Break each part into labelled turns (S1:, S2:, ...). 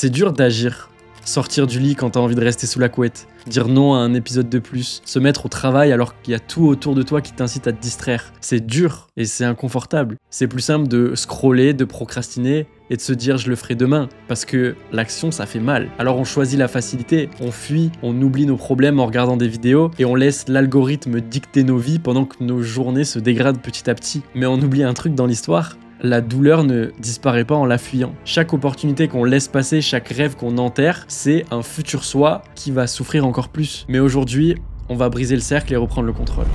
S1: C'est dur d'agir. Sortir du lit quand t'as envie de rester sous la couette, dire non à un épisode de plus, se mettre au travail alors qu'il y a tout autour de toi qui t'incite à te distraire. C'est dur et c'est inconfortable. C'est plus simple de scroller, de procrastiner et de se dire je le ferai demain parce que l'action ça fait mal. Alors on choisit la facilité, on fuit, on oublie nos problèmes en regardant des vidéos et on laisse l'algorithme dicter nos vies pendant que nos journées se dégradent petit à petit. Mais on oublie un truc dans l'histoire. La douleur ne disparaît pas en la fuyant. Chaque opportunité qu'on laisse passer, chaque rêve qu'on enterre, c'est un futur soi qui va souffrir encore plus. Mais aujourd'hui, on va briser le cercle et reprendre le contrôle.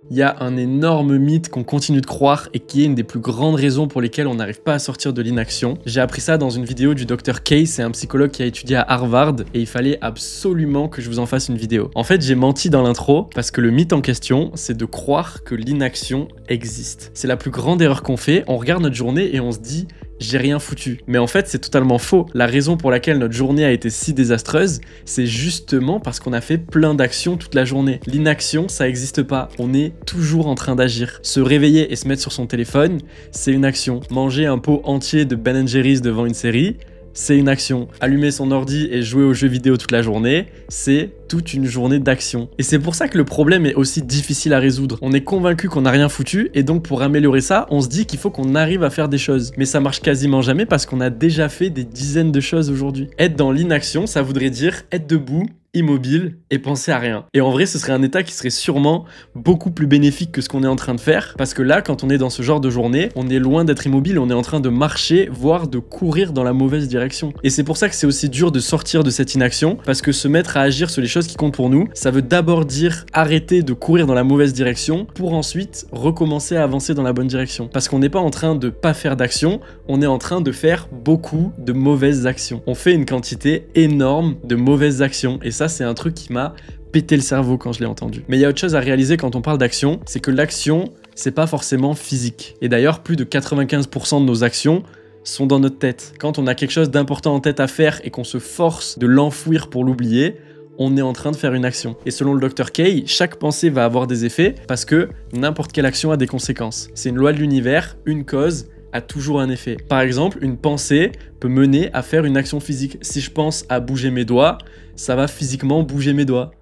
S1: Il y a un énorme mythe qu'on continue de croire et qui est une des plus grandes raisons pour lesquelles on n'arrive pas à sortir de l'inaction. J'ai appris ça dans une vidéo du Dr. Kay, c'est un psychologue qui a étudié à Harvard et il fallait absolument que je vous en fasse une vidéo. En fait, j'ai menti dans l'intro parce que le mythe en question, c'est de croire que l'inaction existe. C'est la plus grande erreur qu'on fait, on regarde notre journée et on se dit j'ai rien foutu. Mais en fait, c'est totalement faux. La raison pour laquelle notre journée a été si désastreuse, c'est justement parce qu'on a fait plein d'actions toute la journée. L'inaction, ça n'existe pas. On est toujours en train d'agir. Se réveiller et se mettre sur son téléphone, c'est une action. Manger un pot entier de Ben & Jerry's devant une série, c'est une action. Allumer son ordi et jouer aux jeux vidéo toute la journée, c'est toute une journée d'action. Et c'est pour ça que le problème est aussi difficile à résoudre. On est convaincu qu'on n'a rien foutu et donc pour améliorer ça, on se dit qu'il faut qu'on arrive à faire des choses. Mais ça marche quasiment jamais parce qu'on a déjà fait des dizaines de choses aujourd'hui. Être dans l'inaction, ça voudrait dire être debout, immobile et penser à rien. Et en vrai, ce serait un état qui serait sûrement beaucoup plus bénéfique que ce qu'on est en train de faire parce que là, quand on est dans ce genre de journée, on est loin d'être immobile, on est en train de marcher, voire de courir dans la mauvaise direction. Et c'est pour ça que c'est aussi dur de sortir de cette inaction parce que se mettre à agir sur les choses qui comptent pour nous, ça veut d'abord dire arrêter de courir dans la mauvaise direction pour ensuite recommencer à avancer dans la bonne direction. Parce qu'on n'est pas en train de pas faire d'action, on est en train de faire beaucoup de mauvaises actions. On fait une quantité énorme de mauvaises actions et ça, c'est un truc qui m'a pété le cerveau quand je l'ai entendu. Mais il y a autre chose à réaliser quand on parle d'action, c'est que l'action, c'est pas forcément physique. Et d'ailleurs, plus de 95% de nos actions sont dans notre tête. Quand on a quelque chose d'important en tête à faire et qu'on se force de l'enfouir pour l'oublier, on est en train de faire une action. Et selon le Dr. Kay, chaque pensée va avoir des effets parce que n'importe quelle action a des conséquences. C'est une loi de l'univers, une cause a toujours un effet. Par exemple, une pensée peut mener à faire une action physique. Si je pense à bouger mes doigts, ça va physiquement bouger mes doigts.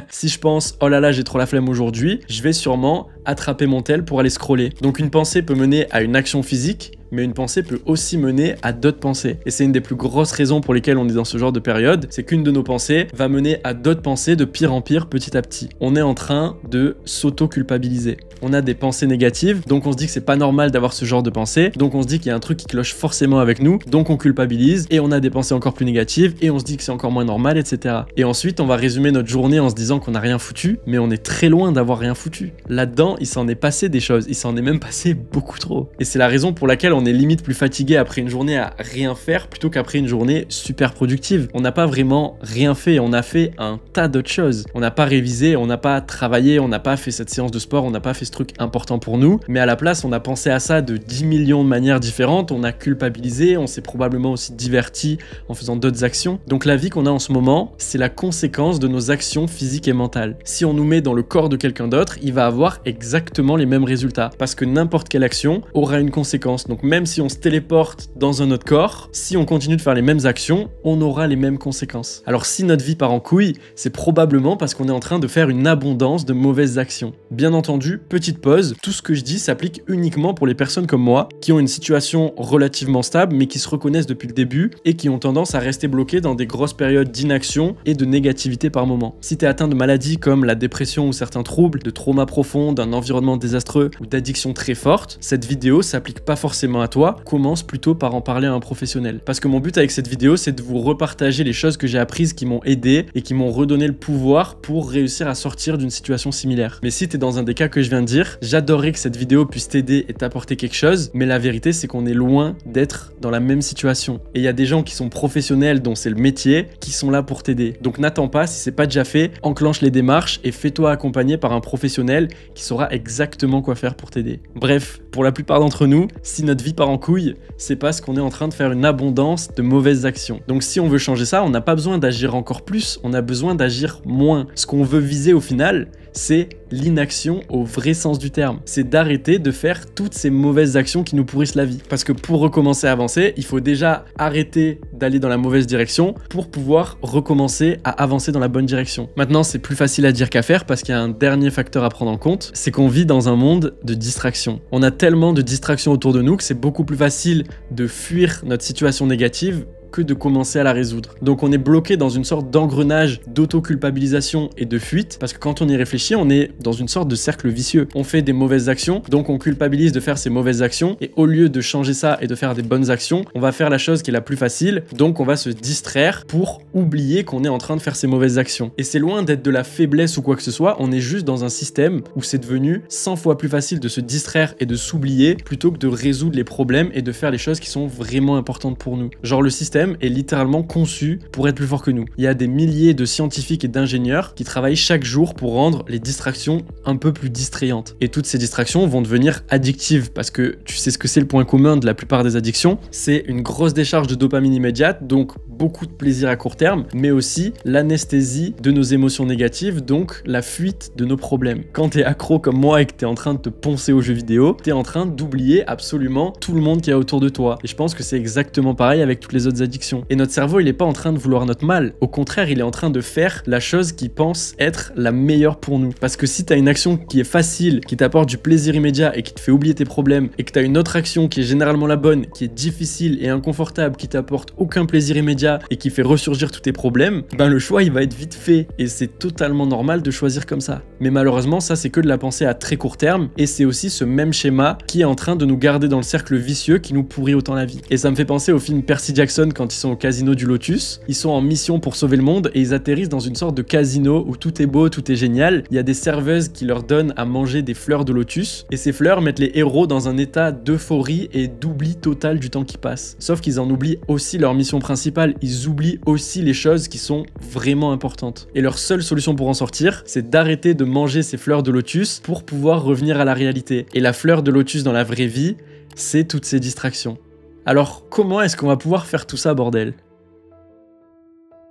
S1: Si je pense oh là là j'ai trop la flemme aujourd'hui, je vais sûrement attraper mon tel pour aller scroller. Donc une pensée peut mener à une action physique, mais une pensée peut aussi mener à d'autres pensées. Et c'est une des plus grosses raisons pour lesquelles on est dans ce genre de période, c'est qu'une de nos pensées va mener à d'autres pensées de pire en pire petit à petit. On est en train de s'auto-culpabiliser. On a des pensées négatives, donc on se dit que c'est pas normal d'avoir ce genre de pensée, donc on se dit qu'il y a un truc qui cloche forcément avec nous, donc on culpabilise, et on a des pensées encore plus négatives, et on se dit que c'est encore moins normal, etc. Et ensuite, on va résumer notre journée en se disant qu'on n'a rien foutu, mais on est très loin d'avoir rien foutu. Là-dedans, il s'en est passé des choses, il s'en est même passé beaucoup trop. Et c'est la raison pour laquelle on est limite plus fatigué après une journée à rien faire plutôt qu'après une journée super productive. On n'a pas vraiment rien fait, on a fait un tas d'autres choses. On n'a pas révisé, on n'a pas travaillé, on n'a pas fait cette séance de sport, on n'a pas fait ce truc important pour nous, mais à la place, on a pensé à ça de 10 millions de manières différentes, on a culpabilisé, on s'est probablement aussi diverti en faisant d'autres actions. Donc la vie qu'on a en ce moment, c'est la conséquence de nos actions physiques et mentales. Si on nous met dans le corps de quelqu'un d'autre, il va avoir exactement les mêmes résultats, parce que n'importe quelle action aura une conséquence. Donc même si on se téléporte dans un autre corps, si on continue de faire les mêmes actions, on aura les mêmes conséquences. Alors si notre vie part en couille, c'est probablement parce qu'on est en train de faire une abondance de mauvaises actions. Bien entendu, petite pause, tout ce que je dis s'applique uniquement pour les personnes comme moi, qui ont une situation relativement stable, mais qui se reconnaissent depuis le début et qui ont tendance à rester bloquées dans des grosses périodes d'inaction et de négativité par moment. Si tu es atteint de maladies comme la dépression ou certains troubles, de traumas profonds, d'un environnement désastreux ou d'addiction très forte, cette vidéo s'applique pas forcément à toi, commence plutôt par en parler à un professionnel. Parce que mon but avec cette vidéo, c'est de vous repartager les choses que j'ai apprises qui m'ont aidé et qui m'ont redonné le pouvoir pour réussir à sortir d'une situation similaire. Mais si tu es dans un des cas que je viens de dire, j'adorerais que cette vidéo puisse t'aider et t'apporter quelque chose, mais la vérité c'est qu'on est loin d'être dans la même situation. Et il y a des gens qui sont professionnels, dont c'est le métier, qui sont là pour t'aider. Donc n'attends pas, si c'est pas déjà fait, enclenche les démarches et fais-toi accompagner par un professionnel qui saura exactement quoi faire pour t'aider. Bref, pour la plupart d'entre nous, si notre vie part en couille, c'est parce qu'on est en train de faire une abondance de mauvaises actions. Donc si on veut changer ça, on n'a pas besoin d'agir encore plus, on a besoin d'agir moins. Ce qu'on veut viser au final, c'est l'inaction au vrai sens du terme. C'est d'arrêter de faire toutes ces mauvaises actions qui nous pourrissent la vie. Parce que pour recommencer à avancer, il faut déjà arrêter d'aller dans la mauvaise direction pour pouvoir recommencer à avancer dans la bonne direction. Maintenant, c'est plus facile à dire qu'à faire parce qu'il y a un dernier facteur à prendre en compte, c'est qu'on vit dans un monde de distractions. On a tellement de distractions autour de nous que c'est beaucoup plus facile de fuir notre situation négative que de commencer à la résoudre. Donc on est bloqué dans une sorte d'engrenage d'auto-culpabilisation et de fuite, parce que quand on y réfléchit, on est dans une sorte de cercle vicieux. On fait des mauvaises actions, donc on culpabilise de faire ces mauvaises actions, et au lieu de changer ça et de faire des bonnes actions, on va faire la chose qui est la plus facile, donc on va se distraire pour oublier qu'on est en train de faire ces mauvaises actions. Et c'est loin d'être de la faiblesse ou quoi que ce soit, on est juste dans un système où c'est devenu 100 fois plus facile de se distraire et de s'oublier plutôt que de résoudre les problèmes et de faire les choses qui sont vraiment importantes pour nous. Genre le système est littéralement conçu pour être plus fort que nous. Il y a des milliers de scientifiques et d'ingénieurs qui travaillent chaque jour pour rendre les distractions un peu plus distrayantes. Et toutes ces distractions vont devenir addictives parce que tu sais ce que c'est le point commun de la plupart des addictions, c'est une grosse décharge de dopamine immédiate, donc beaucoup de plaisir à court terme, mais aussi l'anesthésie de nos émotions négatives, donc la fuite de nos problèmes. Quand t'es accro comme moi et que t'es en train de te poncer aux jeux vidéo, t'es en train d'oublier absolument tout le monde qui est autour de toi. Et je pense que c'est exactement pareil avec toutes les autres addictions. Et notre cerveau, il est pas en train de vouloir notre mal. Au contraire, il est en train de faire la chose qu'il pense être la meilleure pour nous. Parce que si t'as une action qui est facile, qui t'apporte du plaisir immédiat et qui te fait oublier tes problèmes, et que t'as une autre action qui est généralement la bonne, qui est difficile et inconfortable, qui t'apporte aucun plaisir immédiat et qui fait ressurgir tous tes problèmes, ben le choix, il va être vite fait. Et c'est totalement normal de choisir comme ça. Mais malheureusement, ça, c'est que de la pensée à très court terme, et c'est aussi ce même schéma qui est en train de nous garder dans le cercle vicieux qui nous pourrit autant la vie. Et ça me fait penser au film Percy Jackson quand ils sont au casino du Lotus. Ils sont en mission pour sauver le monde et ils atterrissent dans une sorte de casino où tout est beau, tout est génial. Il y a des serveuses qui leur donnent à manger des fleurs de lotus et ces fleurs mettent les héros dans un état d'euphorie et d'oubli total du temps qui passe. Sauf qu'ils en oublient aussi leur mission principale, ils oublient aussi les choses qui sont vraiment importantes. Et leur seule solution pour en sortir, c'est d'arrêter de manger ces fleurs de lotus pour pouvoir revenir à la réalité. Et la fleur de lotus dans la vraie vie, c'est toutes ces distractions. Alors, comment est-ce qu'on va pouvoir faire tout ça, bordel ?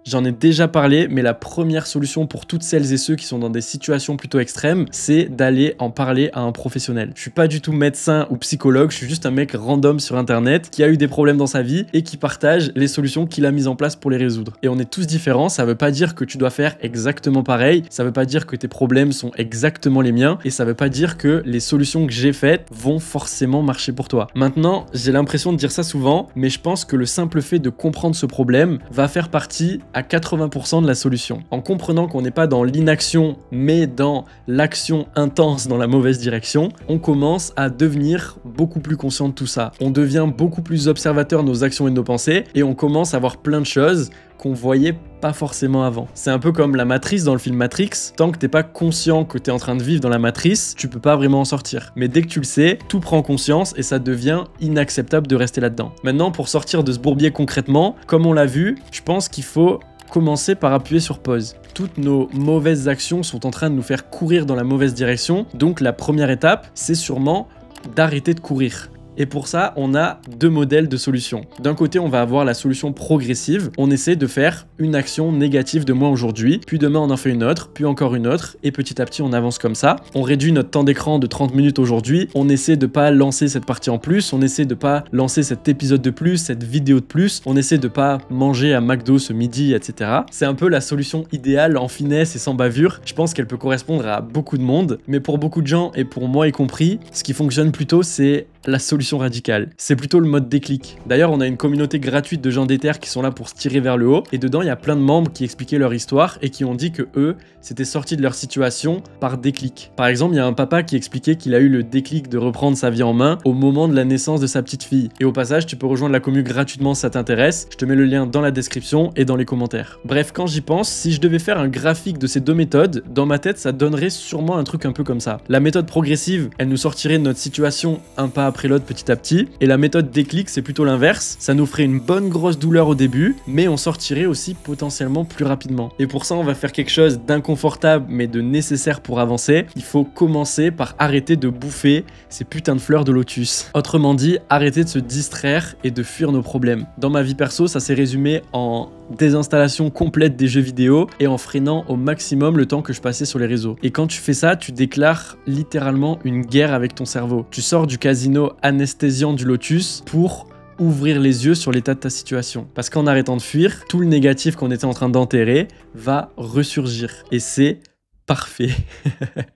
S1: J'en ai déjà parlé, mais la première solution pour toutes celles et ceux qui sont dans des situations plutôt extrêmes, c'est d'aller en parler à un professionnel. Je suis pas du tout médecin ou psychologue, je suis juste un mec random sur internet qui a eu des problèmes dans sa vie et qui partage les solutions qu'il a mises en place pour les résoudre. Et on est tous différents, ça veut pas dire que tu dois faire exactement pareil, ça veut pas dire que tes problèmes sont exactement les miens, et ça veut pas dire que les solutions que j'ai faites vont forcément marcher pour toi. Maintenant, j'ai l'impression de dire ça souvent, mais je pense que le simple fait de comprendre ce problème va faire partie à 80% de la solution. En comprenant qu'on n'est pas dans l'inaction, mais dans l'action intense dans la mauvaise direction, on commence à devenir beaucoup plus conscient de tout ça. On devient beaucoup plus observateur de nos actions et de nos pensées, et on commence à voir plein de choses qu'on voyait pas forcément avant. C'est un peu comme la matrice dans le film Matrix. Tant que t'es pas conscient que t'es en train de vivre dans la matrice, tu peux pas vraiment en sortir. Mais dès que tu le sais, tout prend conscience et ça devient inacceptable de rester là-dedans. Maintenant, pour sortir de ce bourbier concrètement, comme on l'a vu, je pense qu'il faut commencer par appuyer sur pause. Toutes nos mauvaises actions sont en train de nous faire courir dans la mauvaise direction, donc la première étape, c'est sûrement d'arrêter de courir. Et pour ça, on a deux modèles de solutions. D'un côté, on va avoir la solution progressive. On essaie de faire une action négative de moins aujourd'hui, puis demain on en fait une autre, puis encore une autre, et petit à petit on avance comme ça. On réduit notre temps d'écran de 30 minutes aujourd'hui, on essaie de pas lancer cette partie en plus, on essaie de pas lancer cet épisode de plus, cette vidéo de plus, on essaie de pas manger à McDo ce midi, etc. C'est un peu la solution idéale en finesse et sans bavure. Je pense qu'elle peut correspondre à beaucoup de monde, mais pour beaucoup de gens, et pour moi y compris, ce qui fonctionne plutôt c'est la solution radicale. C'est plutôt le mode déclic. D'ailleurs, on a une communauté gratuite de gens déter qui sont là pour se tirer vers le haut, et dedans, il y a plein de membres qui expliquaient leur histoire et qui ont dit que eux, s'étaient sortis de leur situation par déclic. Par exemple, il y a un papa qui expliquait qu'il a eu le déclic de reprendre sa vie en main au moment de la naissance de sa petite fille. Et au passage, tu peux rejoindre la commu gratuitement si ça t'intéresse. Je te mets le lien dans la description et dans les commentaires. Bref, quand j'y pense, si je devais faire un graphique de ces deux méthodes, dans ma tête, ça donnerait sûrement un truc un peu comme ça. La méthode progressive, elle nous sortirait de notre situation un pas pas après l'autre petit à petit. Et la méthode déclic, c'est plutôt l'inverse. Ça nous ferait une bonne grosse douleur au début, mais on sortirait aussi potentiellement plus rapidement. Et pour ça, on va faire quelque chose d'inconfortable, mais de nécessaire pour avancer. Il faut commencer par arrêter de bouffer ces putains de fleurs de lotus. Autrement dit, arrêter de se distraire et de fuir nos problèmes. Dans ma vie perso, ça s'est résumé en désinstallation complète des jeux vidéo et en freinant au maximum le temps que je passais sur les réseaux. Et quand tu fais ça, tu déclares littéralement une guerre avec ton cerveau. Tu sors du casino anesthésiant du lotus pour ouvrir les yeux sur l'état de ta situation. Parce qu'en arrêtant de fuir, tout le négatif qu'on était en train d'enterrer va ressurgir. Et c'est parfait.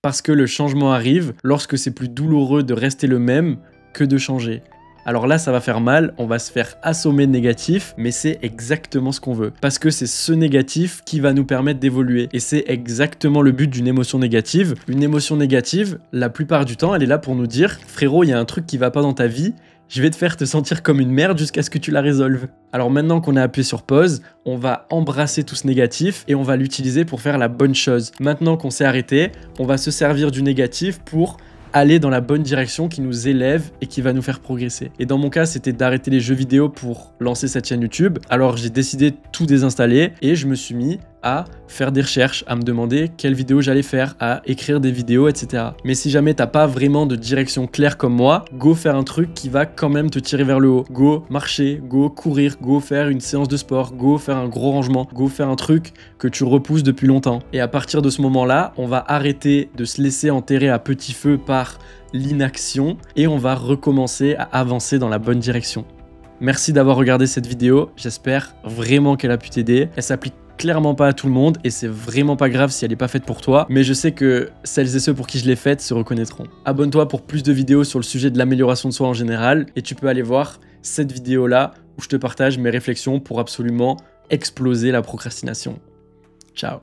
S1: Parce que le changement arrive lorsque c'est plus douloureux de rester le même que de changer. Alors là, ça va faire mal, on va se faire assommer de négatif, mais c'est exactement ce qu'on veut. Parce que c'est ce négatif qui va nous permettre d'évoluer. Et c'est exactement le but d'une émotion négative. Une émotion négative, la plupart du temps, elle est là pour nous dire « Frérot, il y a un truc qui va pas dans ta vie, je vais te faire te sentir comme une merde jusqu'à ce que tu la résolves. » Alors maintenant qu'on a appuyé sur pause, on va embrasser tout ce négatif et on va l'utiliser pour faire la bonne chose. Maintenant qu'on s'est arrêté, on va se servir du négatif pour aller dans la bonne direction qui nous élève et qui va nous faire progresser. Et dans mon cas, c'était d'arrêter les jeux vidéo pour lancer cette chaîne YouTube. Alors j'ai décidé de tout désinstaller et je me suis mis à faire des recherches, à me demander quelles vidéos j'allais faire, à écrire des vidéos, etc. Mais si jamais t'as pas vraiment de direction claire comme moi, go faire un truc qui va quand même te tirer vers le haut. Go marcher, go courir, go faire une séance de sport, go faire un gros rangement, go faire un truc que tu repousses depuis longtemps. Et à partir de ce moment-là, on va arrêter de se laisser enterrer à petit feu par l'inaction et on va recommencer à avancer dans la bonne direction. Merci d'avoir regardé cette vidéo, j'espère vraiment qu'elle a pu t'aider. Elle s'applique clairement pas à tout le monde et c'est vraiment pas grave si elle est pas faite pour toi, mais je sais que celles et ceux pour qui je l'ai faite se reconnaîtront. Abonne-toi pour plus de vidéos sur le sujet de l'amélioration de soi en général et tu peux aller voir cette vidéo là où je te partage mes réflexions pour absolument exploser la procrastination. Ciao.